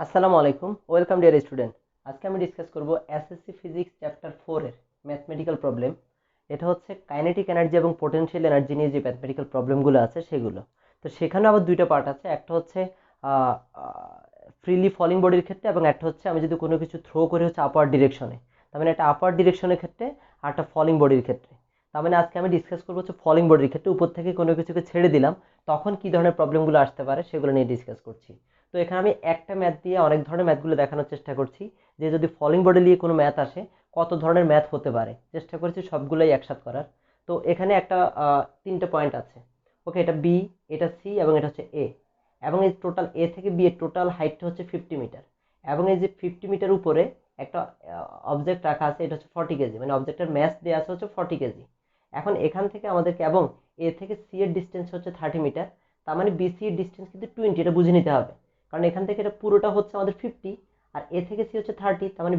আসসালামু আলাইকুম, welcome dear student. আজকে আমি ডিসকাস করব এসএসসি ফিজিক্স চ্যাপ্টার 4 এর ম্যাথমেটিক্যাল প্রবলেম। এটা হচ্ছে কাইনেটিক এনার্জি এবং পোটেনশিয়াল এনার্জি নিয়ে যে ম্যাথমেটিক্যাল প্রবলেমগুলো আছে সেগুলো। তো সেখানে আবার দুইটা পার্ট আছে, একটা হচ্ছে ফ্রিলি ফলিং বডির ক্ষেত্রে এবং একটা হচ্ছে আমি যদি কোনো কিছু থ্রো করে হচ্ছে আপওয়ার্ড ডিরেকশনে, তার মানে একটা আপওয়ার্ড ডিরেকশনের ক্ষেত্রে আর একটা ফলিং বডির ক্ষেত্রে। তার মানে আজকে আমি ডিসকাস করবো হচ্ছে ফলিং বডির ক্ষেত্রে, উপর থেকে কোনো কিছুকে ছেড়ে দিলাম তখন কি ধরনের প্রবলেমগুলো আসতে পারে সেগুলো নিয়ে ডিসকাস করছি। তো এখানে আমি একটা ম্যাথ দিয়ে অনেক ধরনের ম্যাথগুলো দেখানোর চেষ্টা করছি, যে যদি ফলিং বডি নিয়ে কোনো ম্যাথ আসে কত ধরনের ম্যাথ হতে পারে, চেষ্টা করছি সবগুলোই একসাথে করার। তো এখানে একটা তিনটে পয়েন্ট আছে। ওকে, এটা বি, এটা সি এবং এটা হচ্ছে এ। এবং এই টোটাল এ থেকে বি এর টোটাল হাইটটা হচ্ছে 50 মিটার। এবং এই যে 50 মিটার উপরে একটা অবজেক্ট রাখা আছে, এটা হচ্ছে 40 কেজি, মানে অবজেক্টের ম্যাস দেওয়া আছে হচ্ছে 40 কেজি। এখন এখান থেকে আমাদেরকে, এবং এ থেকে সি এর ডিস্টেন্স হচ্ছে 30 মিটার, তার মানে বিসি এর ডিস্টেন্স কিন্তু 20, এটা বুঝে নিতে হবে। কারণ এখান থেকে এটা পুরোটা হচ্ছে আমাদের 50, আর এ থেকে সি হচ্ছে 30, তার মানে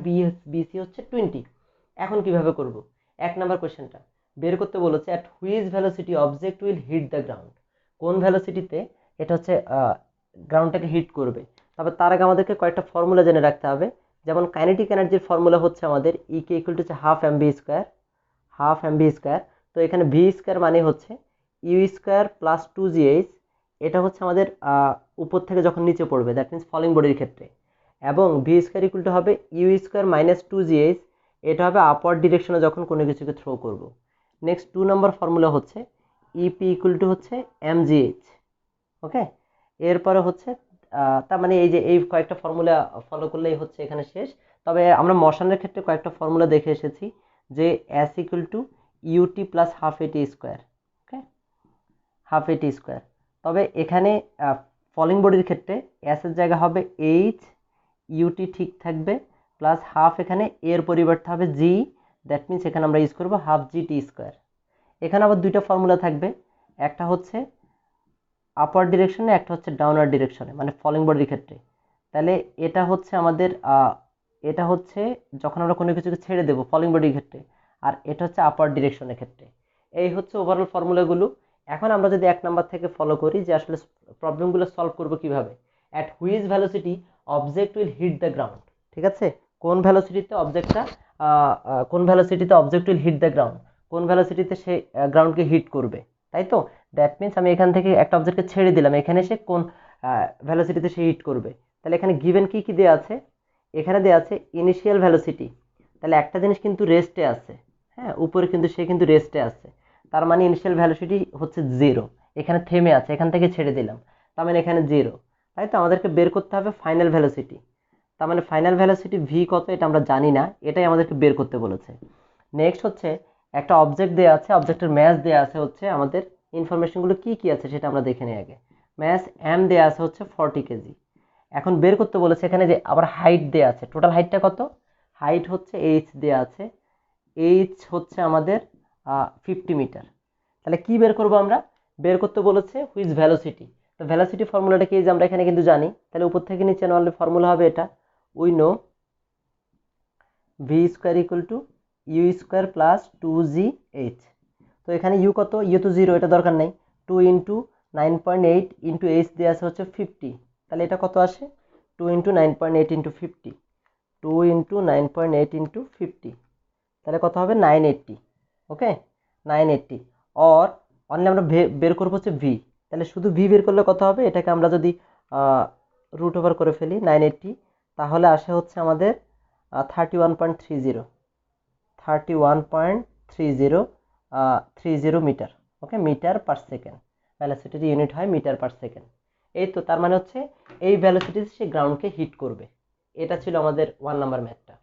বিসি হচ্ছে 20। এখন কিভাবে করব? এক নাম্বার কোশ্চেনটা বের করতে বলেছে, at which velocity object will hit the ground. কোন ভ্যালোসিটিতে এটা হচ্ছে গ্রাউন্ডটাকে হিট করবে। তারপর তার আগে আমাদেরকে কয়েকটা ফর্মুলা জেনে রাখতে হবে। যেমন কাইনেটিক এনার্জির ফর্মুলা হচ্ছে আমাদের ইকে ইকুয়াল টু হচ্ছে half M V square, half M V square. তো এখানে ভি স্কোয়ার মানে হচ্ছে ইউ স্কোয়ার প্লাস 2gh। এটা হচ্ছে আমাদের উপর থেকে যখন নিচে পড়বে, দ্যাট মিনস ফলিং বডির ক্ষেত্রে। এবং ভি স্কোয়ার ইকুয়াল টু হবে ইউ স্কোয়ার মাইনাস 2gh, এটা হবে আপওয়ার্ড ডিরেকশনে যখন কোনো কিছুকে থ্রো করব। নেক্সট 2 নম্বর ফর্মুলা হচ্ছে ইপি ইকুয়াল টু হচ্ছে এমজিএইচ। ওকে, এরপরে হচ্ছে তার মানে এই যে এই কয়েকটা ফর্মুলা ফলো করলেই হচ্ছে এখানে শেষ। তবে আমরা মশানের ক্ষেত্রে কয়েকটা ফর্মুলা দেখে এসেছি, যে S equal to UT plus half A T square. Okay, half A T square. তবে এখানে ফলিং বডির ক্ষেত্রে এস এর জায়গা হবে এইচ, ইউটি ঠিক থাকবে, প্লাস হাফ এখানে এর পরিবর্তে হবে জি, দ্যাট মিনস এখানে আমরা ইউজ করবো হাফ জি টি স্কোয়ার। এখানে আবার দুইটা ফর্মুলা থাকবে, একটা হচ্ছে আপওয়ার্ড ডিরেকশনে, একটা হচ্ছে ডাউনওয়ার্ড ডিরেকশনে, মানে ফলিং বডির ক্ষেত্রে। তাহলে এটা হচ্ছে আমাদের এটা হচ্ছে যখন আমরা কোনো কিছুকে ছেড়ে দেবো ফলিং বডির ক্ষেত্রে, আর এটা হচ্ছে আপওয়ার্ড ডিরেকশনের ক্ষেত্রে। এই হচ্ছে ওভারঅল ফর্মুলাগুলো। এখন আমরা যদি এক নাম্বার থেকে ফলো করি যে আসলে প্রবলেমগুলো সলভ করবো কিভাবে। At which velocity object will hit the ground. ঠিক আছে, কোন ভ্যালোসিটিতে অবজেক্টটা কোন ভ্যালোসিটিতে object will hit the ground, কোন ভ্যালোসিটিতে সে গ্রাউন্ডকে হিট করবে, তাই তো। দ্যাট মিনস আমি এখান থেকে একটা অবজেক্টকে ছেড়ে দিলাম, এখানে সে কোন ভ্যালোসিটিতে সে হিট করবে। তাহলে এখানে গিভেন কি কি দেওয়া আছে, এখানে দেওয়া আছে ইনিশিয়াল ভ্যালোসিটি। তাহলে একটা জিনিস কিন্তু রেস্টে আছে, হ্যাঁ, উপরে কিন্তু সে কিন্তু রেস্টে আছে, তার মানে ইনিশিয়াল ভ্যালোসিটি হচ্ছে 0। এখানে থেমে আছে, এখান থেকে ছেড়ে দিলাম, তার মানে এখানে 0। তাই তো, আমাদেরকে বের করতে হবে ফাইনাল ভ্যালোসিটি। তার মানে ফাইনাল ভ্যালোসিটি ভি কত এটা আমরা জানি না, এটাই আমাদেরকে বের করতে বলেছে। নেক্সট হচ্ছে একটা অবজেক্ট দেওয়া আছে, অবজেক্টের ম্যাস দেওয়া আছে হচ্ছে আমাদের, ইনফরমেশনগুলো কি কি আছে সেটা আমরা দেখে নিই আগে। ম্যাস এম দেওয়া আছে হচ্ছে 40 কেজি। এখন বের করতে বলেছে এখানে যে আবার হাইট দেওয়া আছে, টোটাল হাইটটা কত, হাইট হচ্ছে এইচ দেওয়া আছে, এইচ হচ্ছে আমাদের 50 মিটার। তাহলে কি বের করবো আমরা, বের করতে বলেছে হুইচ ভ্যালোসিটি। তো ভ্যালোসিটি ফর্মুলাটা কি, যে আমরা এখানে কিন্তু জানি, তাহলে উপর থেকে নিচে নেওয়ার ফর্মুলা হবে এটা, we know V square equal to U square plus 2gh। তো এখানে ইউ কত, ইউ তো 0, এটা দরকার নেই। 2 × 9.8 ইন্টু এইচ দিয়ে আছে হচ্ছে 50, তাহলে এটা কত আসে, 2 × 9.8 ইন্টু 50, 2 × 9.8 ইন্টু 50, তাহলে কত হবে 980। ওকে, 980। অর অনলি আমরা বের করবো হচ্ছে ভি। তাহলে শুধু ভি বের করলে কত হবে, এটাকে আমরা যদি রুট ওভার করে ফেলি 980, তাহলে আসে হচ্ছে আমাদের 31.30, 31.30 মিটার। ওকে, মিটার পার সেকেন্ড, ভ্যালোসিটির ইউনিট হয় মিটার পার সেকেন্ড। এই তো, তার মানে হচ্ছে এই ভ্যালোসিটিতে সে গ্রাউন্ডকে হিট করবে। এটা ছিল আমাদের 1 নাম্বার ম্যাথটা।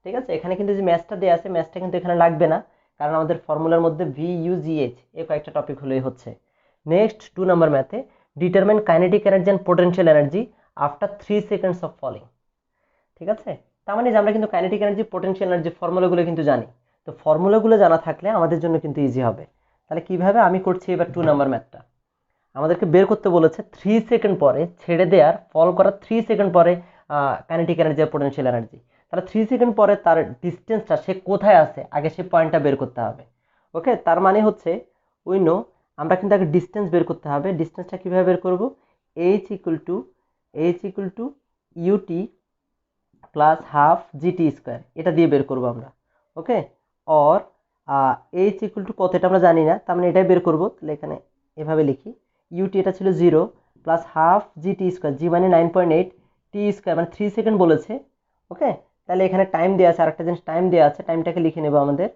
ঠিক আছে, এখানে কিন্তু যে ম্যাথটা দেওয়া আছে, ম্যাথটা কিন্তু এখানে লাগবে না, কারণ আমাদের ফর্মুলার মধ্যে ভি ইউ জি এইচ এই কয়েকটা টপিক হলেই হচ্ছে। নেক্সট 2 নাম্বার ম্যাথে determine kinetic energy and potential energy after 3 seconds of falling. ঠিক আছে, তার মানে যে আমরা কিন্তু কাইনেটিক এনার্জি পোটেনশিয়াল এনার্জি ফর্মুলাগুলো কিন্তু জানি। তো ফর্মুলাগুলো জানা থাকলে আমাদের জন্য কিন্তু ইজি হবে। তাহলে কিভাবে আমি করছি এবার 2 নাম্বার ম্যাথটা, আমাদেরকে বের করতে বলেছে 3 সেকেন্ড পরে ছেড়ে দেওয়ার, ফল করার 3 সেকেন্ড পরে কাইনেটিক এনার্জি আর পোটেনশিয়াল এনার্জি। তাহলে 3 সেকেন্ড পরে তার ডিস্টেন্সটা, সে কোথায় আছে আগে সে পয়েন্টটা বের করতে হবে। ওকে, তার মানে হচ্ছে উই নো, আমরা কিন্তু আগে ডিস্টেন্স বের করতে হবে। ডিস্টেন্সটা কীভাবে বের করব, H equal to UT plus half GT square, এটা দিয়ে বের করবো আমরা। Okay, or H equal to কত এটা আমরা জানি না, তার মানে এটাই বের করবো। তাহলে এখানে এভাবে লিখি, ইউটি এটা ছিল 0 প্লাস হাফ জিটি স্কোয়ার, জি মানে 9.8, টি স্কোয়ার মানে 3 সেকেন্ড বলেছে। ওকে, তাহলে এখানে টাইম দেওয়া আছে, আরেকটা জিনিস টাইম দেওয়া আছে, টাইমটাকে লিখে নেব আমাদের।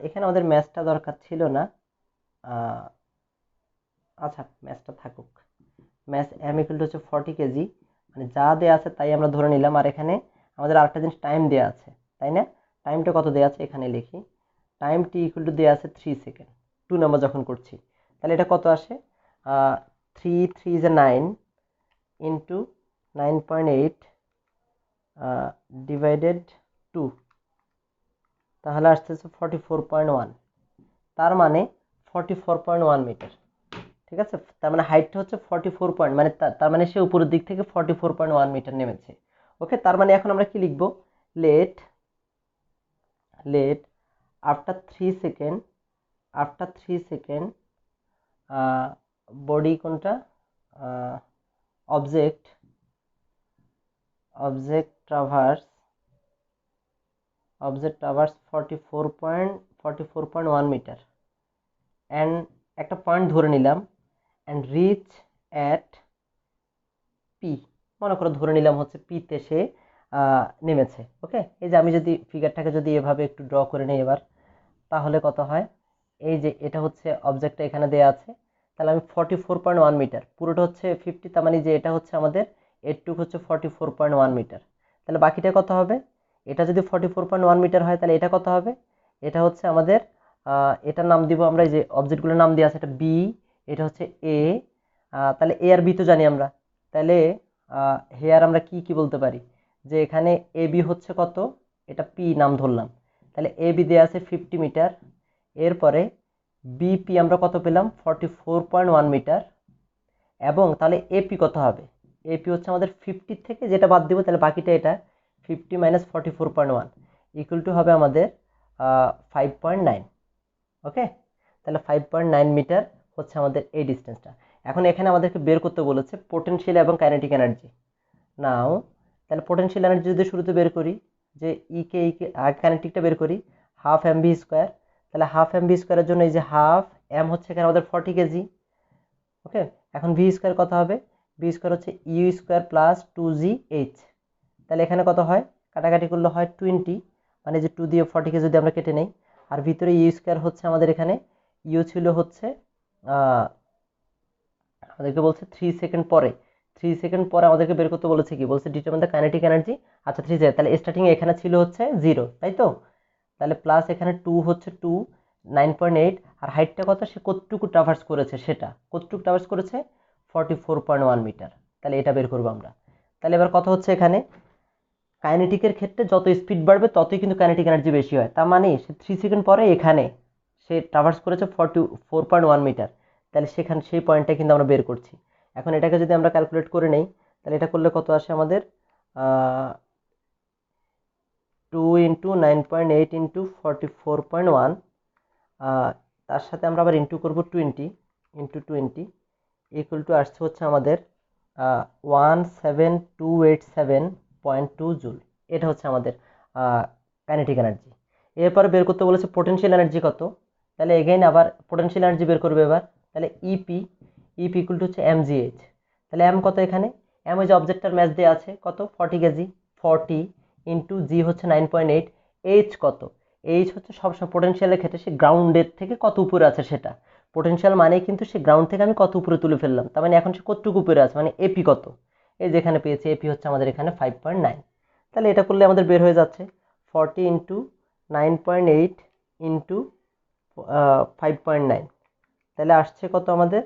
এখানে আমাদের ম্যাথটা দরকার ছিল না, আচ্ছা ম্যাথটা থাকুক। ম্যাথ এম ইকুয়াল টু হচ্ছে 40 কেজি, মানে যা দেওয়া আছে তাই আমরা ধরে নিলাম। আর এখানে আমাদের আরেকটা জিনিস টাইম দেওয়া আছে, তাই না? টাইমটা কত দেওয়া আছে এখানে লিখি, টাইম টি ইকুয়াল টু দেওয়া আছে 3 সেকেন্ড, 2 নাম্বার যখন করছি। তাহলে এটা কত আসে, 3 3 is 9 ইন্টু 9.8 ডিভাইডেড 2, তাহলে আসতেছে 44.1, তার মানে 44.1 মিটার। ঠিক আছে, তার মানে হাইটটা হচ্ছে 44 পয়েন্ট, মানে তার মানে সে উপরের দিক থেকে 44.1 মিটার নেমেছে। ওকে, তার মানে এখন আমরা কি লিখবো, let let after 3 second, after 3 second body কোনটা, object object traverse 44.1 meter and একটা পয়েন্ট ধরে নিলাম, অ্যান্ড রিচ অ্যাট পি, মনে করো ধরে নিলাম হচ্ছে পিতে সে নেমেছে। ওকে, এই যে আমি যদি ফিগারটাকে যদি এভাবে একটু ড্র করে নিই এবার, তাহলে কত হয়, এই যে এটা হচ্ছে অবজেক্টটা এখানে দেওয়া আছে, তাহলে আমি 44.1 মিটার, পুরোটা হচ্ছে 50, তার মানে যে এটা হচ্ছে আমাদের এটুক হচ্ছে 44.1 মিটার। তাহলে বাকিটা কত হবে, এটা যদি 44.1 মিটার হয় তাহলে এটা কত হবে, এটা হচ্ছে আমাদের এটার নাম দিব আমরা, এই যে অবজেক্টগুলোর নাম দেওয়া আছে, এটা বি, এটা হচ্ছে এ, তাহলে এ আর বি তো জানি আমরা, তাহলে হেয়ার আমরা কি কি বলতে পারি, যে এখানে এ বি হচ্ছে কত, এটা পি নাম ধরলাম, তাহলে এ বি দেওয়া আছে 50 মিটার, এরপরে বিপি আমরা কত পেলাম 44.1 মিটার, এবং তাহলে এপি কত হবে, এপি হচ্ছে আমাদের 50 থেকে যেটা বাদ দিব, তাহলে বাকিটা এটা 50 মাইনাস 44.1 ইকুয়াল টু হবে আমাদের 5.9। ওকে, তাহলে 5.9 মিটার হচ্ছে আমাদের এই ডিস্টেন্সটা। এখন এখানে আমাদেরকে বের করতে বলেছে পোটেনশিয়াল এবং কাইনেটিক এনার্জি। নাও তাহলে পোটেনশিয়াল এনার্জি যদি শুরুতে বের করি, যে ইকে কাইনেটিকটা বের করি, হাফ এম ভি স্কোয়ার, তাহলে হাফ এম ভি স্কোয়ারের জন্য এই যে হাফ এম হচ্ছে এখানে আমাদের 40 কেজি। ওকে, এখন ভি স্কোয়ার কত হবে, ভি স্কোয়ার হচ্ছে ইউ স্কোয়ার প্লাস 2GH, তাহলে এখানে কত হয়, কাটাকাটি করলে হয় 20, মানে যে 2 দিয়ে 40 কে যদি আমরা কেটে নেই, আর ভিতরে ইউ স্কোয়ার হচ্ছে আমাদের এখানে ইউ ছিল হচ্ছে আমাদেরকে বলছে 3 সেকেন্ড পরে, 3 সেকেন্ড পরে আমাদেরকে বের করতে বলেছে, কি বলছে, ডিটারমাইন দ্য কাইনেটিক এনার্জি। আচ্ছা 3 সেকেন্ড, তাহলে স্টার্টিং এখানে ছিল হচ্ছে 0, তাই তো, তাহলে প্লাস এখানে 2 হচ্ছে 2, 9.8, আর হাইটটা কত, সে কতটুকু ট্রাভার্স করেছে, সেটা কতটুকু ট্রাভার্স করেছে 44.1 মিটার, তাহলে এটা বের করবো আমরা। তাহলে এবার কথা হচ্ছে এখানে কাইনেটিকের ক্ষেত্রে যত স্পিড বাড়বে ততই কিন্তু কাইনেটিক এনার্জি বেশি হয়, তার মানে সে 3 সেকেন্ড পরে এখানে সে ট্রাভার্স করেছে 44.1 মিটার, তাহলে সেখানে সেই পয়েন্টটা কিন্তু আমরা বের করছি। এখন এটাকে যদি আমরা ক্যালকুলেট করে নেই, তাহলে এটা করলে কত আসে আমাদের, 2 ইন্টু 9.8 ইন্টু 44.1, তার সাথে আমরা আবার ইন্টু করবো 20 ইন্টু 20 ইকুয়াল টু আসছে হচ্ছে আমাদের 17287.2 জুল। এটা হচ্ছে আমাদের কাইনেটিক এনার্জি। এরপরে বের করতে বলেছে পোটেনশিয়াল এনার্জি কত, তাহলে এগেইন আবার পোটেনশিয়াল এনার্জি বের করবে এবার, তাহলে ইপি ইকুয়াল টু হচ্ছে এমজিএইচ, তাহলে এম কত, এখানে এম ওই যে অবজেক্টটার ম্যাচ দেওয়া আছে কত 40 কেজি, 40 ইন্টু জি হচ্ছে 9.8, এইচ কত, এইচ হচ্ছে সবসময় পোটেনশিয়ালের ক্ষেত্রে সে গ্রাউন্ডের থেকে কত উপরে আছে সেটা, পোটেনশিয়াল মানে কিন্তু সে গ্রাউন্ড থেকে আমি কত উপরে তুলে ফেললাম, তার মানে এখন সে কতটুকু উপরে আছে, মানে এপি কত, এই যেখানে পেয়েছে এপি হচ্ছে আমাদের এখানে 5.9, তাহলে এটা করলে আমাদের বের হয়ে যাচ্ছে 40 ইন্টু 9.8 ইন্টু 5.9, তাহলে আসছে কত আমাদের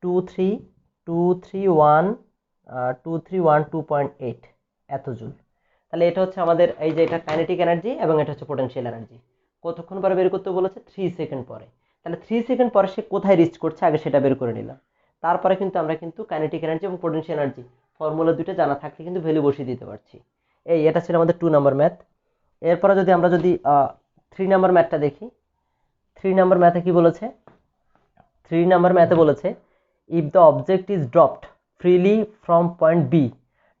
23112.8 এত জুল। তাহলে এটা হচ্ছে আমাদের এই যে এটা কাইনেটিক এনার্জি এবং এটা হচ্ছে পোটেনশিয়াল এনার্জি। কতক্ষণ পরে বের করতে বলেছে 3 সেকেন্ড পরে, তাহলে 3 সেকেন্ড পরে সে কোথায় রিচ করছে আগে সেটা বের করে নিলাম, তারপরে কিন্তু আমরা কিন্তু কাইনেটিক এনার্জি এবং পোটেনশিয়াল এনার্জি ফর্মুলা দুটো জানা থাকলে কিন্তু ভ্যালু বসিয়ে দিতে পারছি। এটা ছিল আমাদের 2 নম্বর ম্যাথ। এরপরে যদি আমরা 3 নম্বর ম্যাথটা দেখি, 3 নম্বর ম্যাথে কি বলেছে, 3 নম্বর ম্যাথে বলেছে if the object is dropped freely from point B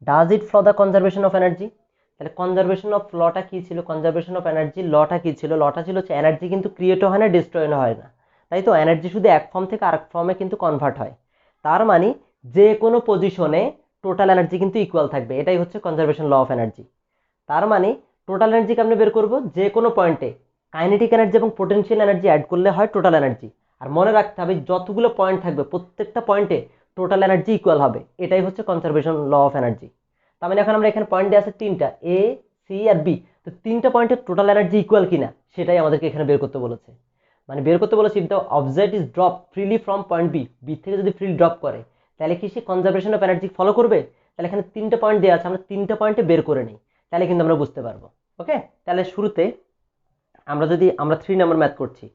does it follow the conservation of energy. তাহলে কনজারভেশন অফ লটা কি ছিল, কনজারভেশন অফ এনার্জি লটা কি ছিল, লটা ছিল হচ্ছে এনার্জি কিন্তু ক্রিয়েটও হয় না, ডিস্ট্রয়ও হয় না, তাই তো। এনার্জি শুধু এক ফর্ম থেকে আরেক ফর্মে কিন্তু কনভার্ট হয়। তার মানে যে কোনো পজিশনে টোটাল এনার্জি কিন্তু ইকুয়াল থাকবে, এটাই হচ্ছে কনজারভেশন ল অফ এনার্জি। তার মানে টোটাল এনার্জি কেমনে বের করব, যে কোনো পয়েন্টে কাইনেটিক এনার্জি এবং পোটেনশিয়াল এনার্জি অ্যাড করলে হয় টোটাল এনার্জি। আর মনে রাখতে হবে যতগুলো পয়েন্ট থাকবে প্রত্যেকটা পয়েন্টে টোটাল এনার্জি ইকুয়াল হবে, এটাই হচ্ছে কনজারভেশন ল অফ এনার্জি। তার মানে এখন আমরা এখানে পয়েন্ট দেওয়া আছে তিনটা, এ, সি আর বি। তো তিনটা পয়েন্টের টোটাল এনার্জি ইকুয়াল কিনা সেটাই আমাদেরকে এখানে বের করতে বলেছে। মানে বের করতে বলেছে if the object is drop freely from point B, B থেকে যদি ফ্রিলি ড্রপ করে তাহলে কি সে কনজারভেশন অফ এনার্জি ফলো করবে। তাহলে এখানে তিনটা পয়েন্ট দেওয়া আছে, আমরা তিনটা পয়েন্টে বের করে নিই, তাহলে কিন্তু আমরা বুঝতে পারবো। ওকে, তাহলে শুরুতে আমরা 3 নম্বর ম্যাথ করছি।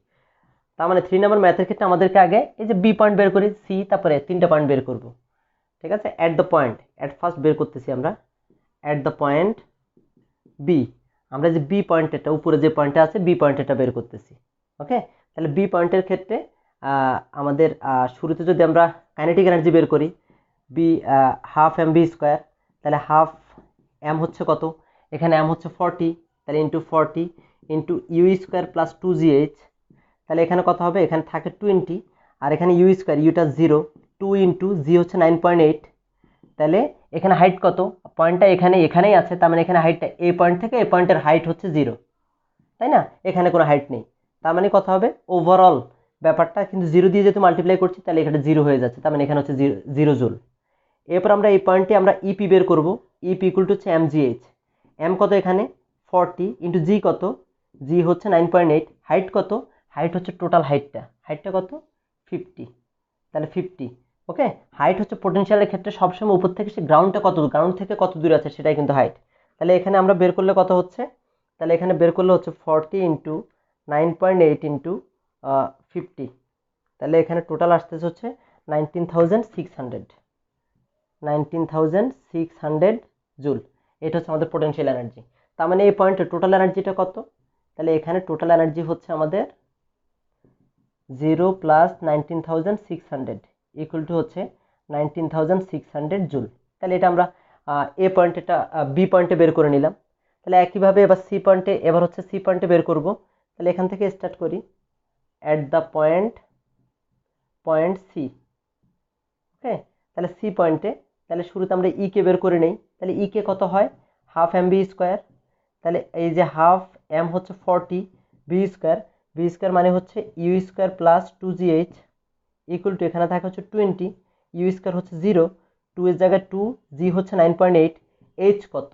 তার মানে 3 নম্বর ম্যাথের ক্ষেত্রে আমাদেরকে আগে এই যে বি পয়েন্ট বের করি, সি, তারপরে তিনটা পয়েন্ট বের করব। ঠিক আছে, at the point, at first বের করতেছি আমরা অ্যাট দ্য পয়েন্ট বি। আমরা যে বি পয়েন্টেরটা উপরে যে পয়েন্টটা আছে বি পয়েন্টেরটা বের করতেছি। ওকে, তাহলে বি পয়েন্টের ক্ষেত্রে আমাদের শুরুতে যদি আমরা কাইনেটিক এনার্জি বের করি, B half M B square, তাহলে হাফ এম হচ্ছে কত, এখানে এম হচ্ছে 40, তাহলে into 40 into U square plus 2gh, তাহলে এখানে কত হবে, এখানে থাকে 20 আর এখানে ইউ স্কোয়ার, ইউটা 0, 2 ইন্টু জি হচ্ছে 9.8, তাহলে এখানে হাইট কত, পয়েন্টটা এখানেই আছে, তার মানে এখানে হাইটটা এই পয়েন্ট থেকে এই পয়েন্টের হাইট হচ্ছে 0, তাই না, এখানে কোনো হাইট নেই। তার মানে কত হবে, ওভারঅল ব্যাপারটা কিন্তু 0 দিয়ে যেহেতু মাল্টিপ্লাই করছি তাহলে এখানে 0 হয়ে যাচ্ছে, তার মানে এখানে হচ্ছে 0 জুল। এরপর আমরা এই পয়েন্টে আমরা ইপি বের করব, ইপি ইকুয়াল টু হচ্ছে এমজিএইচ। এম কত এখানে 40 ইন্টু জি কত, জি হচ্ছে 9.8, হাইট কত, হাইট হচ্ছে টোটাল হাইটটা কত 50, তাহলে 50। ওকে, হাইট হচ্ছে পোটেনশিয়ালের ক্ষেত্রে সবসময় উপর থেকে সে গ্রাউন্ড থেকে কত দূরে আছে সেটাই কিন্তু হাইট। তাহলে এখানে আমরা বের করলে কত হচ্ছে, তাহলে এখানে বের করলে হচ্ছে 40 ইন্টু 9.8 ইন্টু 50, তাহলে এখানে টোটাল আসতেছে হচ্ছে 19,600 জুল। এটা হচ্ছে আমাদের পোটেনশিয়াল এনার্জি। তার মানে এই পয়েন্টে টোটাল এনার্জিটা কত, তাহলে এখানে টোটাল এনার্জি হচ্ছে আমাদের 0 প্লাস 19,600 ইকুয়াল টু হচ্ছে 19,600 জুল। তাহলে এটা আমরা এ পয়েন্টটা বি পয়েন্টে বের করে নিলাম। তাহলে একইভাবে এবার সি পয়েন্টে বের করব। তাহলে এখান থেকে স্টার্ট করি, অ্যাট দ্য পয়েন্ট সি। ওকে, তাহলে সি পয়েন্টে, তাহলে শুরুতে আমরা ই কে বের করে নেই। তাহলে ই কে কত হয়, হাফ এম বি স্কোয়ার, তাহলে এই যে হাফ এম হচ্ছে 40, বি স্কোয়ার মানে হচ্ছে U square plus 2gh equal to এখানে থাকে হচ্ছে 20, ইউ স্কোয়ার হচ্ছে 0, 2 এর জায়গায় 2, জি হচ্ছে 9.8, এইচ কত,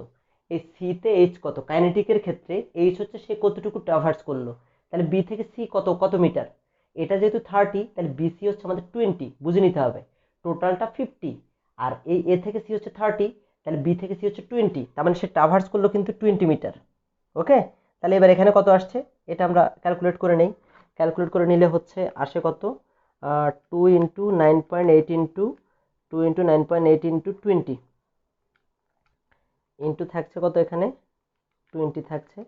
এই সিতে এইচ কত, কাইনেটিকের ক্ষেত্রে এইচ হচ্ছে সে কতটুকু ট্রাভার্স করলো। তাহলে বি থেকে সি কত মিটার, এটা যেহেতু 30 তাহলে বিসি হচ্ছে আমাদের 20, বুঝে নিতে হবে টোটালটা 50, আর এই এ থেকে সি হচ্ছে 30, তাহলে বি থেকে সি হচ্ছে 20, তার মানে সে ট্রাভার্স করলো কিন্তু 20 মিটার। ওকে, তাহলে এবার এখানে কত আসছে এটা আমরা ক্যালকুলেট করে নেই। ক্যালকুলেট করে নিলে হচ্ছে আসে কত, 2 ইন্টু 9.8 ইন্টু 20 ইন্টু থাকছে কত, এখানে 20 থাকছে,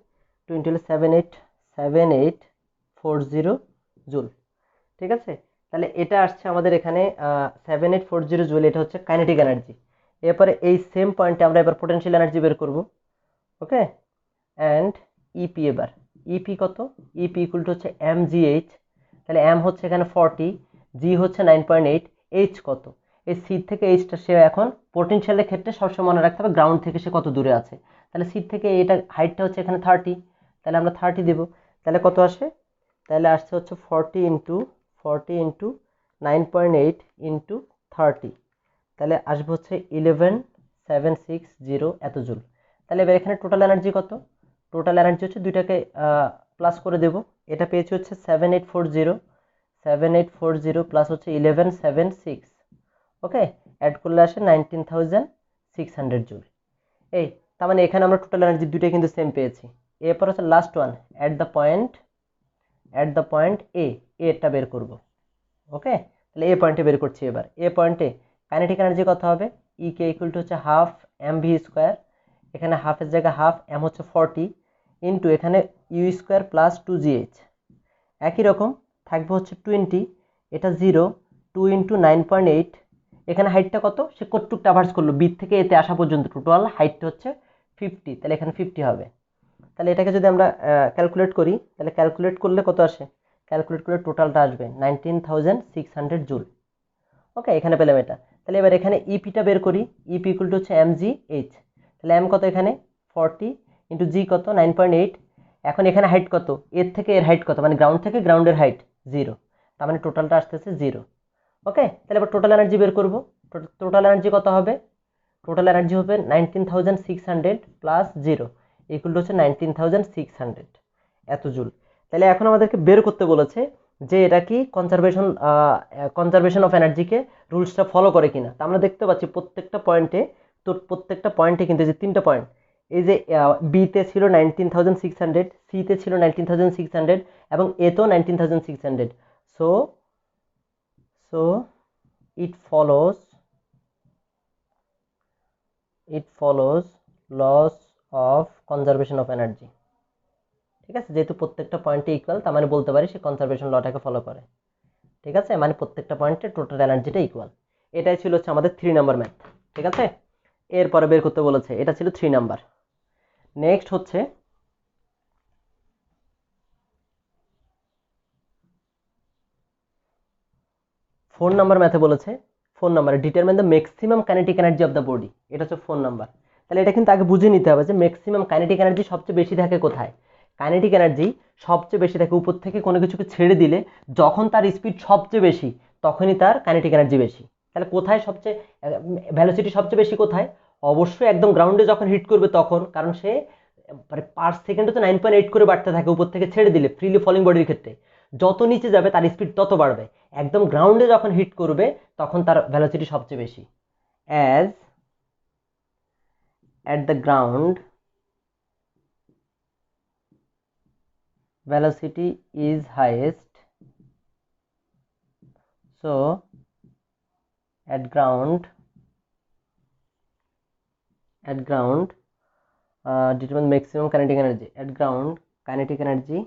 20 হলে 7840 জুল। ঠিক আছে, তাহলে এটা আসছে আমাদের এখানে 7840 জুল, এটা হচ্ছে কাইনেটিক এনার্জি। এরপরে এই সেম পয়েন্টে আমরা এবার পোটেনশিয়াল এনার্জি বের করব। ওকে, অ্যান্ড ইপি, এবার ইপি কত, ইপি ইকুয়াল টু হচ্ছে এমজিএইচ, তাহলে এম হচ্ছে এখানে 40, জি হচ্ছে 9.8, এইচ কত, এই সি থেকে এইচটা সে এখন পোটেনশিয়ালের ক্ষেত্রে সবসময় মনে রাখতে হবে গ্রাউন্ড থেকে সে কত দূরে আছে। তাহলে সি থেকে এটা হাইটটা হচ্ছে এখানে 30, তাহলে আমরা 30 দেব, তাহলে কত আসে, তাহলে আসছে হচ্ছে 40 ইন্টু 9.8 ইন্টু 30, তাহলে আসবে হচ্ছে 11760 এত জুল। তাহলে এবার এখানে টোটাল এনার্জি কত, টোটাল এনার্জি হচ্ছে দুইটাকে প্লাস করে দেব, এটা পেয়েছি হচ্ছে 7840 প্লাস হচ্ছে 1176। ওকে, অ্যাড করলে আসে 19,600 জুল। এই তার মানে এখানে আমরা টোটাল এনার্জি দুইটাই কিন্তু সেম পেয়েছি। এরপর হচ্ছে last one, at the point এটা বের করব। ওকে, তাহলে এ পয়েন্টে বের করছি। এবার এ পয়েন্টে কাইনেটিক এনার্জি কত হবে, ই কে ইকুয়াল টু হচ্ছে হাফ এম ভি স্কোয়ার, এখানে হাফের জায়গায় হাফ, এম হচ্ছে 40 ইন্টু এখানে ইউ স্কোয়ার প্লাস 2gh, একই রকম থাকবে হচ্ছে 20, এটা 0, 2 ইন্টু 9.8 এখানে হাইটটা কত, সে কতটুক ট্রাভার্স করলো বি থেকে এতে আসা পর্যন্ত, টোটাল হাইটটা হচ্ছে 50, তাহলে এখানে 50 হবে। তাহলে এটাকে যদি আমরা ক্যালকুলেট করি, তাহলে ক্যালকুলেট করলে কত আসে, ক্যালকুলেট করলে টোটালটা আসবে 19,600 জুল। ওকে, এখানে পেলাম এটা। তাহলে এবার এখানে ইপিটা বের করি, ইপি ইকুয়াল টু হচ্ছে mgh। তাহলে এম কত এখানে 40 ইন্টু জি কত 9.8। এখন এখানে হাইট কত, এর থেকে এর হাইট কত, মানে গ্রাউন্ড থেকে গ্রাউন্ডের হাইট 0, তার মানে টোটালটা আসতেছে 0। ওকে, তাহলে এবার টোটাল এনার্জি বের করবো। টোটাল এনার্জি কত হবে, টোটাল এনার্জি হবে 19,600 প্লাস 0 ইকুয়াল টু হচ্ছে 19,600 এত জুল। তাহলে এখন আমাদেরকে বের করতে বলেছে যে এটা কি কনজারভেশন অফ এনার্জিকে রুলসটা ফলো করে কিনা। তা আমরা দেখতে পাচ্ছি প্রত্যেকটা পয়েন্টে, তো প্রত্যেকটা পয়েন্টে কিন্তু যে 3টা পয়েন্ট, এই যে বিতে ছিল 19,600, সিতে ছিল 19,600 এবং এতেও 19,600। So so it follows laws of conservation of energy. ঠিক আছে, যেহেতু প্রত্যেকটা পয়েন্টে ইকুয়াল, তার মানে বলতে পারি সে কনজারভেশন লটাকে ফলো করে। ঠিক আছে, মানে প্রত্যেকটা পয়েন্টে টোটাল এনার্জিটা ইকুয়াল। এটাই ছিল হচ্ছে আমাদের 3 নাম্বার ম্যাথ। ঠিক আছে, এরপরে বের করতে বলেছে, এটা ছিল 3 নাম্বার। নেক্সট হচ্ছে 4 নাম্বার ম্যাথে বলেছে, 4 নাম্বারে determine the maximum kinetic energy of the body. এটা হচ্ছে 4 নাম্বার। তাহলে এটা কিন্তু আগে বুঝে নিতে হবে যে ম্যাক্সিমাম কাইনেটিক এনার্জি সবচেয়ে বেশি থাকে কোথায়। কাইনেটিক এনার্জি সবচেয়ে বেশি থাকে উপর থেকে কোনো কিছুকে ছেড়ে দিলে, যখন তার স্পিড সবচেয়ে বেশি তখনই তার কাইনেটিক এনার্জি বেশি। তাহলে কোথায় সবচেয়ে ভ্যালোসিটি সবচেয়ে বেশি কোথায়, অবশ্যই একদম গ্রাউন্ডে যখন হিট করবে তখন, কারণ সে পার সেকেন্ডে তো 9.8 করে বাড়তে থাকে উপর থেকে ছেড়ে দিলে ফ্রিলি ফলিং বডির ক্ষেত্রে। যত নিচে যাবে তার স্পিড তত বাড়বে। একদম গ্রাউন্ডে যখন হিট করবে তখন তার ভ্যালোসিটি সবচেয়ে বেশি। As at the ground velocity is highest, so at ground determine maximum kinetic energy. At ground kinetic energy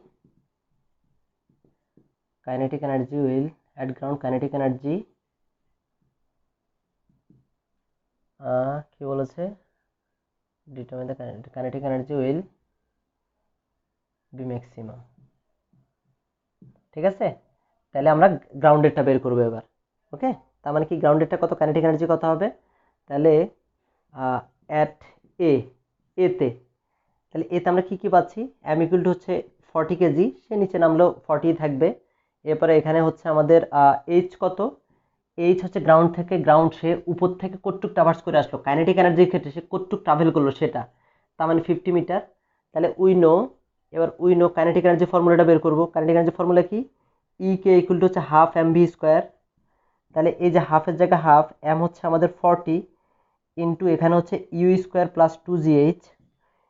will at ground kinetic energy কি বলেছে, determine the kinetic energy will be maximum। ঠিক আছে, তাহলে আমরা গ্রাউন্ডেরটা বের করবো এবার। ওকে, তার মানে কি গ্রাউন্ডেরটা কত, কাইনেটিক এনার্জি কত হবে, তাহলে অ্যাট এতে, তাহলে এতে আমরা কি কি পাচ্ছি, এম ইকুয়াল টু হচ্ছে 40 কেজি, সে নিচে নামলেও 40 থাকবে। এরপরে এখানে হচ্ছে আমাদের এইচ কত, এইচ হচ্ছে গ্রাউন্ড থেকে, গ্রাউন্ড সে উপর থেকে কতটুক ট্রাভার্স করে আসলো, কাইনেটিক এনার্জির ক্ষেত্রে সে কতটুক ট্রাভেল করলো সেটা, তার মানে 50 মিটার। তাহলে উই নো কাইনেটিক এনার্জি ফর্মুলাটা বের করবো। কাইনেটিক এনার্জি ফর্মুলা কি, ই কে ইকুয়াল টু হচ্ছে হাফ এম ভি স্কোয়ার। তাহলে এই যে হাফের জায়গায় হাফ, এম হচ্ছে আমাদের 40 ইন্টু এখানে হচ্ছে ইউ স্কোয়ার প্লাস 2GH,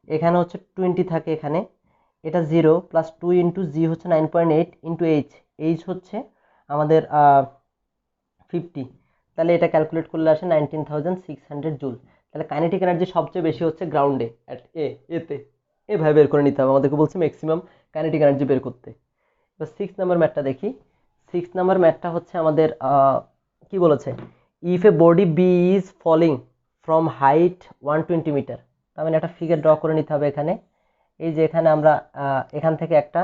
এখানে হচ্ছে 20 থাকে এখানে, এটা 0 প্লাস 2 ইন্টু জি হচ্ছে 9.8 ইন্টু এইচ হচ্ছে আমাদের 50। তাহলে এটা ক্যালকুলেট করলে আসে 19,600 জুল। তাহলে কাইনেটিক এনার্জি সবচেয়ে বেশি হচ্ছে গ্রাউন্ডে এতে, এভাবে বের করে নিতে হবে। আমাদেরকে বলছে ম্যাক্সিমাম কাইনেটিক এনার্জি বের করতে। এবার 6 নাম্বার ম্যাথটা দেখি। 6 নাম্বার ম্যাথটা হচ্ছে আমাদের কি বলেছে, if a body B is falling from height 120 metre. তার মানে একটা ফিগার ড্র করে নিতে হবে এখানে। এই যে এখানে আমরা এখান থেকে একটা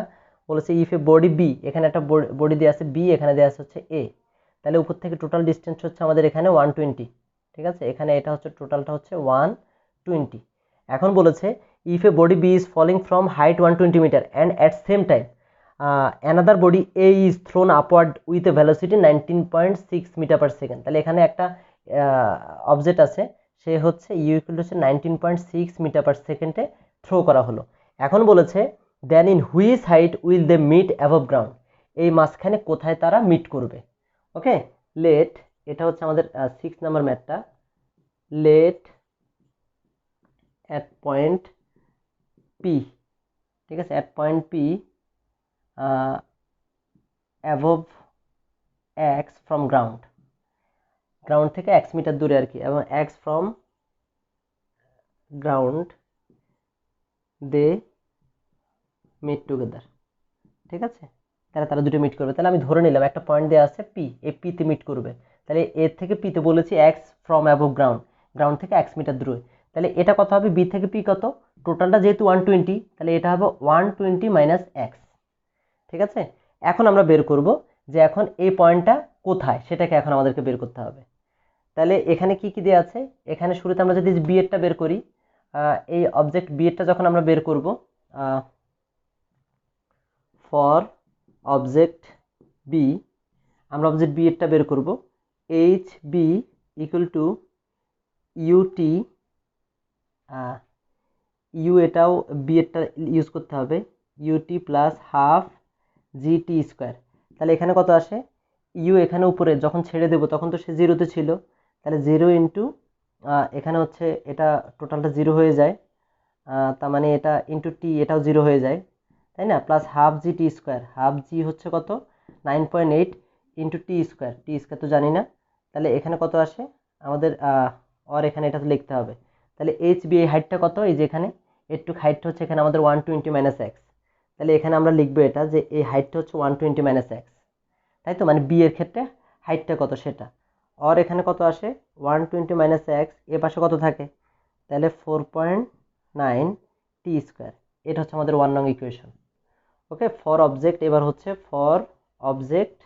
বলেছে ইফ এ বডি বি, এখানে একটা বডি দেওয়া আছে বি, এখানে দেওয়া আছে হচ্ছে এ। তাহলে উপর থেকে টোটাল ডিস্টেন্স হচ্ছে আমাদের এখানে 120। ঠিক আছে, এখানে এটা হচ্ছে টোটালটা হচ্ছে 120। এখন বলেছে if a body B is falling from height 120 metre and at same time another body A is thrown upward with a velocity 19.6 metre per second. তাহলে এখানে একটা অবজেক্ট আছে, সে হচ্ছে ইউ ইকুয়াল হচ্ছে 19.6 মিটার পার সেকেন্ডে থ্রো করা হলো। এখন বলেছে then in which height will they meet above ground, এই মাঝখানে কোথায় তারা মিট করবে। ওকে, লেট, এটা হচ্ছে আমাদের 6 নাম্বার ম্যাথটা, লেট অ্যাট পয়েন্ট পি। ঠিক আছে, at point P above X from ground, ground থেকে এক্স মিটার দূরে আর কি, এবং X from ground they meet together. ঠিক আছে, তাহলে তারা দুটো মিট করবে। তাহলে আমি ধরে নিলাম একটা পয়েন্ট দেওয়া আছে পি, এই পিতে মিট করবে। তাহলে এর থেকে পিতে বলেছি x from above ground, ground থেকে এক্স মিটার দূরে। তাহলে এটা কত হবে, বি থেকে পি কত, টোটালটা যেহেতু 120, তাহলে এটা হবে 120 মাইনাস এক্স। ঠিক আছে, এখন আমরা বের করব যে এখন এই পয়েন্টটা কোথায়, সেটাকে এখন আমাদেরকে বের করতে হবে। তাহলে এখানে কি কি দেওয়া আছে, এখানে শুরুতে আমরা যদি বি এরটা বের করি, এই অবজেক্ট বি এরটা যখন আমরা বের করব, ফর অবজেক্ট বি, আমরা অবজেক্ট বি এরটা বের করব, H B equal to UT, U এটাও বি এরটা ইউজ করতে হবে, UT plus half GT square. তাহলে এখানে কত আসে, ইউ এখানে উপরে যখন ছেড়ে দেবো তখন তো সে জিরোতে ছিল, তাহলে জিরো ইন্টু এখানে হচ্ছে এটা টোটালটা জিরো হয়ে যায়, তার মানে এটা ইন্টু টি এটাও জিরো হয়ে যায়, তাই না, plus half G T square, half জি হচ্ছে কত 9.8 ইন্টু টি স্কোয়ার তো জানি না, তাহলে এখানে কত আসে আমাদের, আর এখানে এটা তো লিখতে হবে। তাহলে এইচ বি এই হাইটটা কত, এই যে এখানে এটুক হাইটটা হচ্ছে এখানে আমাদের 120 মাইনাস এক্স, তাহলে এখানে আমরা লিখবো এটা যে এই হাইটটা হচ্ছে 120 মাইনাস এক্স, তাই তো, মানে বি এর ক্ষেত্রে হাইটটা কত সেটা। আর এখানে কত আসে 120 মাইনাস এক্স, এ পাশে কত থাকে, তাহলে 4.9 টি স্কোয়ার, এটা হচ্ছে আমাদের 1 নং ইকুয়েশন। ওকে, ফর অবজেক্ট, এবার হচ্ছে ফর অবজেক্ট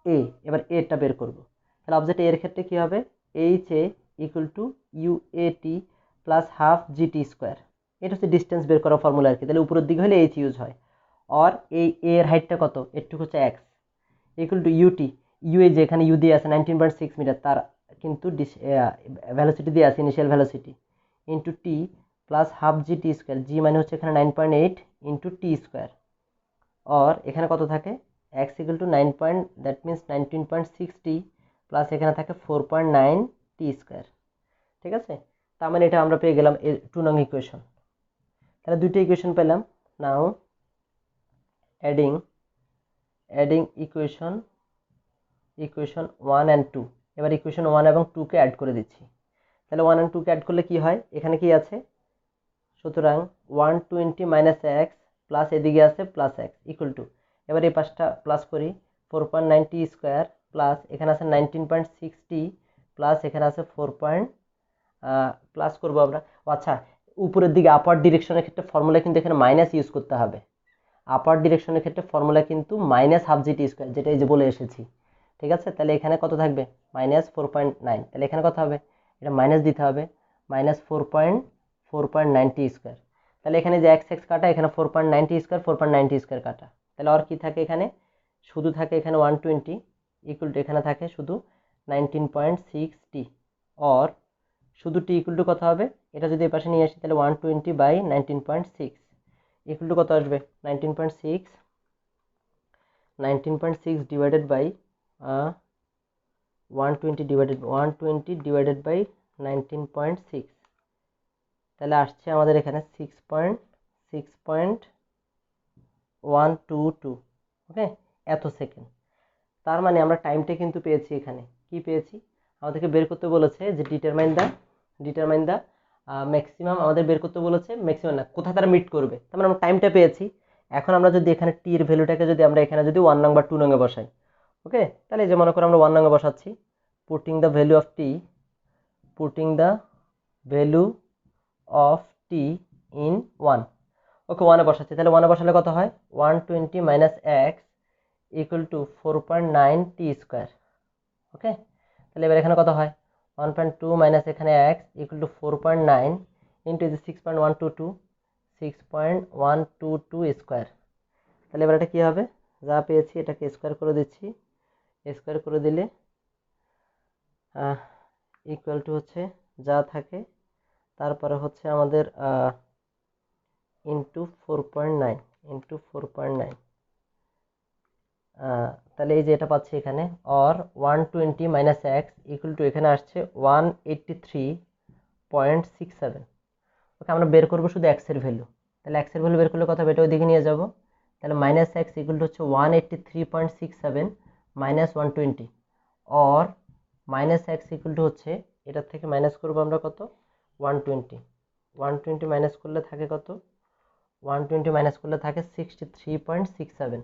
এ, এবার এটা বের করব। তাহলে অবজেক্ট এর ক্ষেত্রে কি হবে, H A equal to U A T plus half G T square, এটা হচ্ছে ডিস্টেন্স বের করা ফর্মুলা আর কি, তাহলে উপরের দিকে হলে এইচ ইউজ হয়। আর এই এর হাইটটা কত, এটুকু হচ্ছে x, equal to UT, u এ যেখানে ইউ দিয়ে আছে 19.6 মিটার, তার কিন্তু ভ্যালোসিটি দিয়ে আছে initial velocity, into T plus half G T square, জি মানে হচ্ছে এখানে 9.8 ইন্টু টি স্কোয়ার, আর এখানে কত থাকে x equal two 9 point, that means 19.6 T plus এখানে থাকে 4.9 টি স্কোয়ার। ঠিক আছে, তার মানে এটা আমরা পেয়ে গেলাম 2 নং ইকুয়েশন। তাহলে দুইটা ইকুয়েশন পেলাম। নাও অ্যাডিং ইকুয়েশন 1 and 2, এবার ইকুয়েশন 1 এবং 2 কে অ্যাড করে দিচ্ছি। তাহলে 1 and 2 কে অ্যাড করলে কি হয়, এখানে কি আছে, সুতরাং 120 মাইনাস এক্স প্লাস এদিকে আছে প্লাস এক্স ইকুয়াল টু, এবার এই পাশটা প্লাস করি, 4.9 টি স্কোয়ার প্লাস এখানে আছে 19.6 টি প্লাস এখানে আছে 4 পয়েন্ট, প্লাস করবো আমরা। আচ্ছা, উপরের দিকে আপার ডিরেকশনের ক্ষেত্রে ফর্মুলা কিন্তু এখানে মাইনাস ইউজ করতে হবে, আপার ডিরেকশনের ক্ষেত্রে ফর্মুলা কিন্তু minus half G T square, যেটা এই যে বলে এসেছি। ঠিক আছে, তাহলে এখানে কত থাকবে মাইনাস 4.9, তাহলে এখানে কত হবে, এটা মাইনাস দিতে হবে, মাইনাস 4.9 টি স্কোয়ার, তাহলে এখানে যে এক্স এক্স কাটা, এখানে 4.9 টি স্কোয়ার 4.9 টি স্কোয়ার কাটা, তাহলে আর কি থাকে, এখানে শুধু থাকে এখানে 120 ইকুয়াল টু এখানে থাকে শুধু 19.6 টি, আর শুধু টি ইকুয়াল টু কত হবে, এটা যদি এই পাশে নিয়ে আসি তাহলে 120 বাই 19.6 ইকুয়াল টু কত আসবে 19.6 ডিভাইডেড বাই 120 ডিভাইডেড বাই 19.6, তাহলে আসছে আমাদের এখানে 6.122, ওকে, এত সেকেন্ড। তার মানে আমরা টাইমটা কিন্তু পেয়েছি, এখানে কি পেয়েছি, আমাদেরকে বের করতে বলেছে যে ডিটারমাইন দা ম্যাক্সিমাম, আমাদের বের করতে বলেছে ম্যাক্সিমাম না, কোথায় তারা মিট করবে, তার মানে আমরা টাইমটা পেয়েছি। এখন আমরা যদি এখানে টি এর ভ্যালুটাকে যদি আমরা এখানে যদি 1 নং বা 2 নং এ বসাই, ওকে, তাহলে এই যে মনে করো আমরা 1 নং এ বসাচ্ছি, putting the value of t in 1, okay 1 এ বসাচ্ছি, তাহলে 1 এ বসালে কত হয় 120 minus x equal to 4.9 t square, okay, তাহলে এবার এখানে কত হয় 1.2 মাইনাস এখানে x equal to 4.9 into 6.122 square, তাহলে এবার এটা কি হবে, যা পেয়েছি এটাকে স্কোয়ার করে দিচ্ছি, স্কোয়ার করে দিলে ইকুয়াল টু হচ্ছে যা থাকে, তারপরে হচ্ছে আমাদের ইন্টু 4.9 তাহলে এই যে এটা পাচ্ছি এখানে, or 120 minus x equal to এখানে আসছে 183.67, ওকে, আমরা বের করবো শুধু এক্স এর ভ্যালু, তাহলে এক্স এর ভ্যালু বের করলে কত হবে, এটা ওইদিকে নিয়ে যাবো, তাহলে মাইনাস এক্স ইকুয়াল টু হচ্ছে 183.67 minus 120, or minus x equal to হচ্ছে এটার থেকে মাইনাস করবো আমরা কত 120 মাইনাস করলে থাকে কত, 120 মাইনাস করলে থাকে 63.67,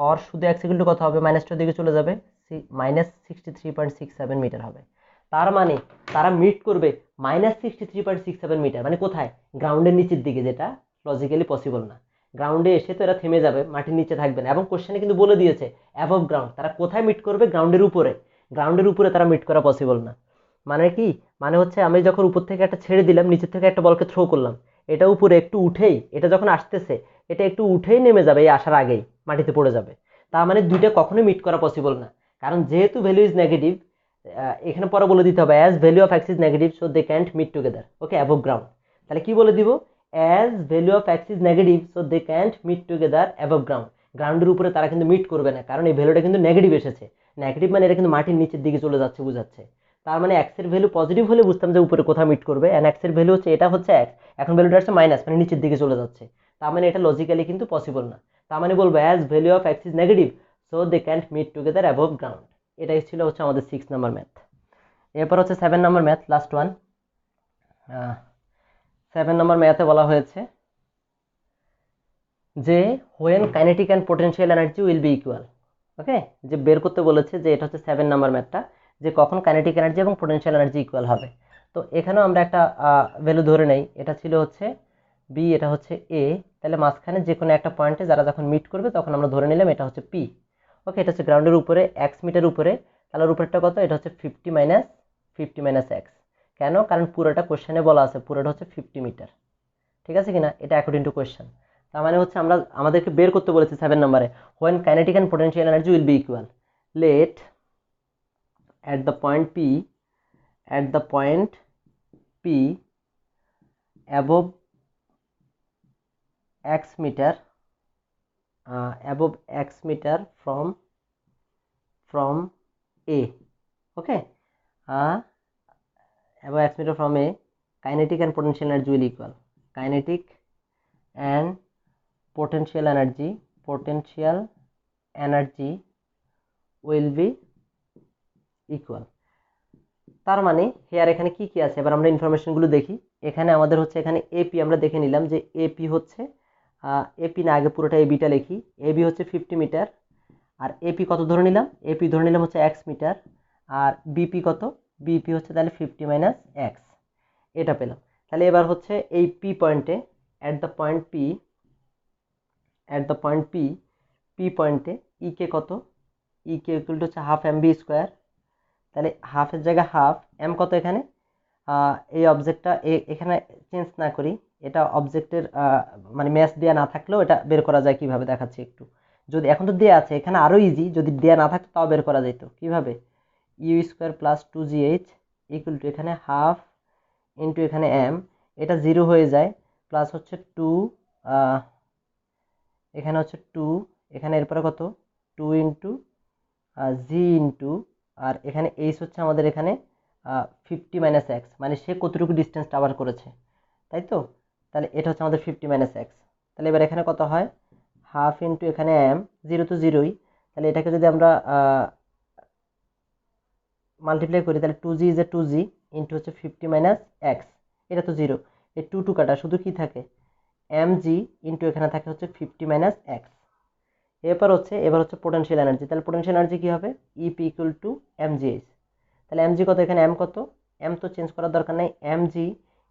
আর শুধু এক্স ইকুয়াল টু কত হবে, মাইনাসটার দিকে চলে যাবে -63.67 মিটার হবে। তার মানে তারা মিট করবে -63.67 মিটার, মানে কোথায়? গ্রাউন্ডের নিচের দিকে, যেটা লজিক্যালি পসিবল না। গ্রাউন্ডে এসে তো এরা থেমে যাবে, মাটির নিচে থাকবে না। এবং কোশ্চেনে কিন্তু বলে দিয়েছে অ্যাবভ গ্রাউন্ড, তারা কোথায় মিট করবে? গ্রাউন্ডের উপরে। গ্রাউন্ডের উপরে তারা মিট করা পসিবল না। মানে কি? মানে হচ্ছে আমি যখন উপর থেকে একটা ছেড়ে দিলাম, নিচের থেকে একটা বলকে থ্রো করলাম, এটা উপরে একটু উঠেই, এটা যখন আসতেছে এটা একটু উঠেই নেমে যাবে, এই আসার আগেই মাটিতে পড়ে যাবে। তার মানে দুইটা কখনোই মিট করা পসিবল না। কারণ যেহেতু ভ্যালু ইজ নেগেটিভ, এখানে পরে বলে দিতে হবে as value of X is negative so they can't meet together, okay, above ground. তাহলে কি বলে দিব? As value of X is negative so they can't meet together above ground. গ্রাউন্ডের উপরে তারা কিন্তু মিট করবে না, কারণ এই ভ্যালুটা কিন্তু নেগেটিভ এসেছে। নেগেটিভ মানে এটা কিন্তু মাটির নিচের দিকে চলে যাচ্ছে, বোঝাচ্ছে। তার মানে এক্স এর ভ্যালু পজিটিভ হলে বুঝতাম যে উপরে কোথাও মিট করবে, এন্ড এক্স এর ভ্যালু হচ্ছে, এটা হচ্ছে এক্স, এখন ভ্যালুটা হচ্ছে মাইনাস, মানে নিচের দিকে চলে যাচ্ছে। তার মানে এটা লজিক্যালি কিন্তু পসিবল না। তার মানে বলবো as value of X is negative so they can't meet together above ground. এটাই ছিল হচ্ছে আমাদের 6 নাম্বার ম্যাথ। এরপর হচ্ছে 7 number math, last one. 7 number ম্যাথে বলা হয়েছে যে when kinetic and potential energy will be equal, okay, যে বের করতে বলেছে, যে এটা হচ্ছে 7 নাম্বার ম্যাথটা, যে কখন কাইনেটিক এনার্জি এবং পোটেনশিয়াল এনার্জি ইকুয়াল হবে। তো এখানেও আমরা একটা ভ্যালু ধরে নেই, এটা ছিল হচ্ছে বি, এটা হচ্ছে এ। তাহলে মাঝখানে যে কোনো একটা পয়েন্টে যারা যখন মিট করবে তখন আমরা ধরে নিলাম এটা হচ্ছে পি, ওকে। এটা হচ্ছে গ্রাউন্ডের উপরে এক্স মিটার উপরে, তাহলে উপরেরটা কত? এটা হচ্ছে 50 মাইনাস এক্স। কেন? কারণ পুরোটা কোশ্চেনে বলা আছে পুরোটা হচ্ছে 50 মিটার, ঠিক আছে কিনা? এটা অ্যাকর্ডিং টু কোয়েশ্চেন। তার মানে হচ্ছে আমাদেরকে বের করতে বলেছে 7 নম্বরে, when kinetic and potential energy will be equal, let at the point P above x meter from A, okay, above x meter from A, kinetic and potential energy will equal, kinetic and potential energy will be equal। তার মানে hair এখানে কি কি আছে, এবার আমরা ইনফরমেশনগুলো দেখি। এখানে আমাদের হচ্ছে, এখানে এপি আমরা দেখে নিলাম যে এপি হচ্ছে, এপি না, আগে পুরোটা এবিটা লিখি। এবি হচ্ছে 50 মিটার, আর এপি কত ধরে নিলাম? এপি ধরে নিলাম হচ্ছে এক্স মিটার। আর বিপি কত? বিপি হচ্ছে তাহলে 50 মাইনাস এক্স, এটা পেলাম। তাহলে এবার হচ্ছে এই পি পয়েন্টে, অ্যাট দ্য পয়েন্ট পি পয়েন্টে ইকে কত? ইকে ইকুয়াল টু হচ্ছে হাফ এম বি স্কোয়ার। তাহলে হাফের জায়গায় হাফ, এম কত এখানে? এই অবজেক্টটা এখানে চেঞ্জ না করি, এটা অবজেক্টের মানে ম্যাচ দেওয়া না থাকলেও এটা বের করা যায় কিভাবে দেখাচ্ছি একটু। যদি এখন তো দেওয়া আছে, এখানে আরও ইজি, যদি দেওয়া না থাকতো তাও বের করা যেত কিভাবে? U square plus 2gh equal to এখানে হাফ ইন্টু এখানে এম, এটা 0 হয়ে যায়, প্লাস হচ্ছে 2, এখানে হচ্ছে 2, এখানে এরপরে কত? 2 ইন্টু জি ইন্টু, আর এখানে এইচ হচ্ছে আমাদের এখানে 50 মাইনাস এক্স, মানে সে কতটুকু ডিস্টেন্স কভার করেছে, তাই তো? তাহলে এটা হচ্ছে আমাদের 50 মাইনাস এক্স। তাহলে এবার এখানে কত হয়? হাফ ইন্টু এখানে এম, 0 তো 0ই, তাহলে এটাকে যদি আমরা মাল্টিপ্লাই করি, তাহলে 2g is a 2g into হচ্ছে 50 মাইনাস এক্স, এটা তো 0, এই 2 কাটা, শুধু কি থাকে? mg ইন্টু এখানে থাকে হচ্ছে 50 মাইনাস এক্স। এবার হচ্ছে পোটেনশিয়াল এনার্জি। তাহলে পোটেনশিয়াল এনার্জি কি হবে? E P equal to MGH. তাহলে এমজি কত? এখানে এম কত? এম তো চেঞ্জ করার দরকার নেই, এমজি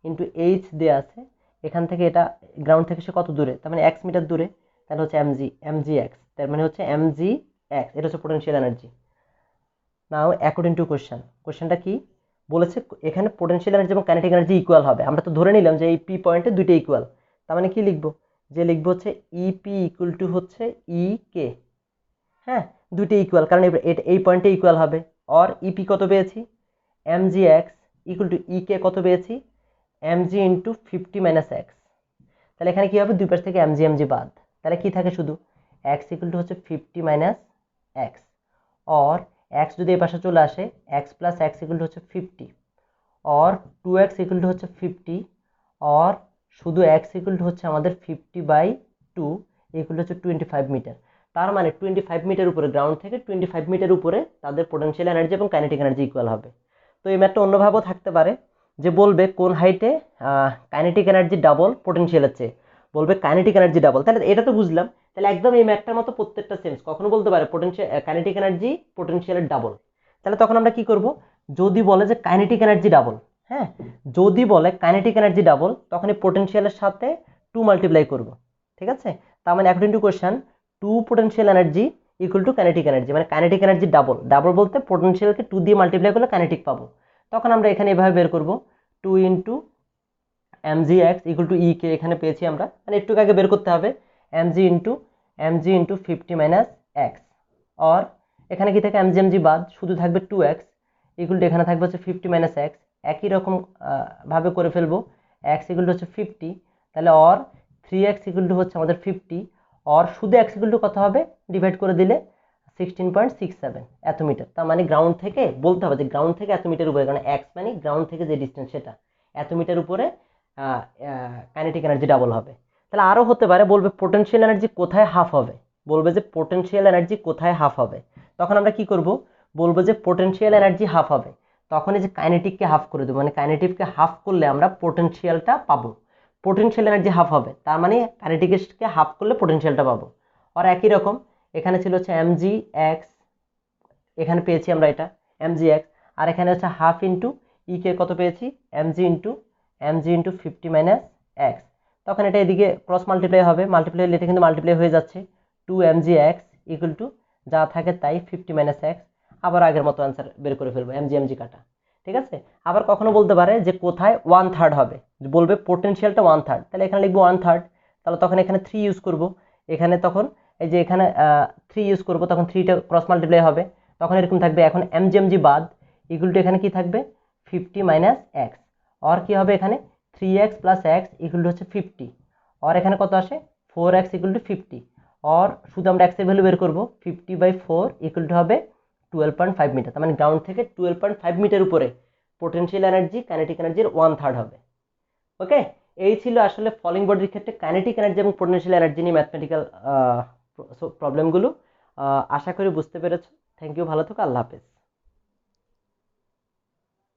ইন্টু এইচ দেওয়া আছে, এখান থেকে এটা গ্রাউন্ড থেকে সে কত দূরে? তার মানে এক্স মিটার দূরে, তাহলে হচ্ছে এমজি এক্স, তার মানে হচ্ছে এমজি এক্স, এটা হচ্ছে potential energy. Now according to কোশ্চেনটা কি বলেছে? এখানে পোটেনশিয়াল এনার্জি এবং কাইনেটিক এনার্জি ইকুয়াল হবে। আমরা তো ধরে নিলাম যে এই পি পয়েন্টে দুইটা ইকুয়াল, তার মানে কি লিখবো? যে লিখবো হচ্ছে ইপি ইকুয়াল টু হচ্ছে ই কে, হ্যাঁ, দুইটা ইকুয়াল, কারণ এই পয়েন্টে ইকুয়াল হবে। অর ইপি কত পেয়েছি? এমজি এক্স ইকুয়াল টু ই কে কত পেয়েছি? MG into 50 minus x. তাহলে এখানে কি হবে? দুই পাশ থেকে এমজি বাদ, তাহলে কি থাকে? শুধু এক্স ইকুয়াল টু হচ্ছে 50 মাইনাস এক্স। অর এক্স যদি এই পাশে চলে আসে, x plus x equal to হচ্ছে 50, অর 2x ইকুয়াল টু হচ্ছে 50, অর শুধু এক্স ইকুয়াল টু হচ্ছে আমাদের 50/2 ইকুয়াল হচ্ছে 25 মিটার। তার মানে 25 মিটার উপরে, গ্রাউন্ড থেকে 25 মিটার উপরে তাদের পোটেনশিয়াল এনার্জি এবং কাইনেটিক এনার্জি ইকুয়াল হবে। তো এই ম্যাথটা অন্যভাবেও থাকতে পারে, যে বলবে কোন হাইটে কাইনেটিক এনার্জি ডাবল পোটেনশিয়ালের চেয়ে। বলবে কাইনেটিক এনার্জি ডাবল। তাহলে এটা তো বুঝলাম, তাহলে একদম এই ম্যাথটার মতো প্রত্যেকটা সেন্স কখনো বলতে পারে পোটেনশিয়াল কাইনেটিক এনার্জি পোটেনশিয়ালের ডাবল। তাহলে তখন আমরা কি করব, যদি বলে যে কাইনেটিক এনার্জি ডাবল, হ্যাঁ, যদি বলে কাইনেটিক এনার্জি ডাবল, তখন এই পোটেনশিয়ালের সাথে 2 মাল্টিপ্লাই করব, ঠিক আছে। তার মানে according to question 2 potential energy equal to kinetic energy, মানে কাইনেটিক এনার্জি ডাবল। ডাবল বলতে পোটেনশিয়ালকে 2 দিয়ে মাল্টিপ্লাই করলে কাইনেটিক পাবো। তখন আমরা এখানে এভাবে বের করব 2 ইন্টু mgx ইকুয়াল টু কে এখানে পেয়েছি আমরা, মানে একটু আগে বের করতে হবে mg ইন্টু 50 মাইনাস এক্স, আর এখানে কি থাকে mg বাদ, শুধু থাকবে 2x ইকুয়াল টু এখানে থাকবে হচ্ছে 50 মাইনাস এক্স। একই রকম ভাবে করে ফেলবো, x ইকুয়াল টু হচ্ছে 50, তাহলে অর 3x ইকুয়াল টু হচ্ছে আমাদের 50, অর শুধু x ইকুয়াল টু কত হবে, ডিভাইড করে দিলে 16.67 এত মিটার। তার মানে গ্রাউন্ড থেকে বলতে হবে যে গ্রাউন্ড থেকে এত মিটার উপরে, কারণ x মানে গ্রাউন্ড থেকে যে ডিস্টেন্স সেটা এত মিটার উপরে কাইনেটিক এনার্জি ডাবল হবে। তাহলে আরও হতে পারে, বলবে পোটেনশিয়াল এনার্জি কোথায় হাফ হবে, বলবে যে পোটেনশিয়াল এনার্জি কোথায় হাফ হবে। তখন আমরা কি করব, বলবো যে পোটেনশিয়াল এনার্জি হাফ হবে, তখন এই যে কাইনেটিককে হাফ করে দেবো, মানে কাইনেটিককে হাফ করলে আমরা পোটেনশিয়ালটা পাবো। পোটেনশিয়াল এনার্জি হাফ হবে, তার মানে কাইনেটিককে হাফ করলে পোটেনশিয়ালটা পাবো। আর একই রকম এখানে ছিল হচ্ছে mg x, এখানে পেয়েছি আমরা এটা mg x, আর এখানে হচ্ছে হাফ ইন্টু কে কত পেয়েছি mg ইন্টু 50 মাইনাস এক্স। তখন এটা এদিকে ক্রস মাল্টিপ্লাই হবে, মাল্টিপ্লাই হলে এটা কিন্তু মাল্টিপ্লাই হয়ে যাচ্ছে 2 mg x ইকুয়াল টু যা থাকে তাই 50 মাইনাস এক্স। আবার আগের মতো অ্যান্সার বের করে ফেলবো, mg কাটা, ঠিক আছে। আবার কখনো বলতে পারে যে কোথায় 1/3 হবে, বলবে পোটেনশিয়ালটা 1/3, তাহলে এখানে লিখবো 1/3, তাহলে তখন এখানে 3 ইউজ করব, এখানে তখন এই যে এখানে 3 ইউজ করব, তখন 3টা ক্রস মাল্টিপ্লাই হবে, তখন এরকম থাকবে এখন mg বাদ ইকুয়াল টু এখানে কি থাকবে 50 মাইনাস এক্স, আর কি হবে এখানে 3x plus x equal to হচ্ছে 50, আর এখানে কত আসে 4x ইকুয়াল টু 50, আর শুধু আমরা x এর ভ্যালু বের করব 50/4 ইকুয়াল টু হবে 12.5 মিটার। তার মানে গ্রাউন্ড থেকে 12.5 মিটার উপরে পোটেনশিয়াল এনার্জি কাইনেটিক এনার্জির 1/3 হবে। ওকে, এই ছিল আসলে ফলিং বডির ক্ষেত্রে কাইনেটিক এনার্জি এবং পোটেনশিয়াল এনার্জি নিয়ে ম্যাথমেটিক্যাল প্রবলেমগুলো। আশা করি বুঝতে পেরেছো। থ্যাংক ইউ, ভালো থেকো, আল্লাহ হাফেজ।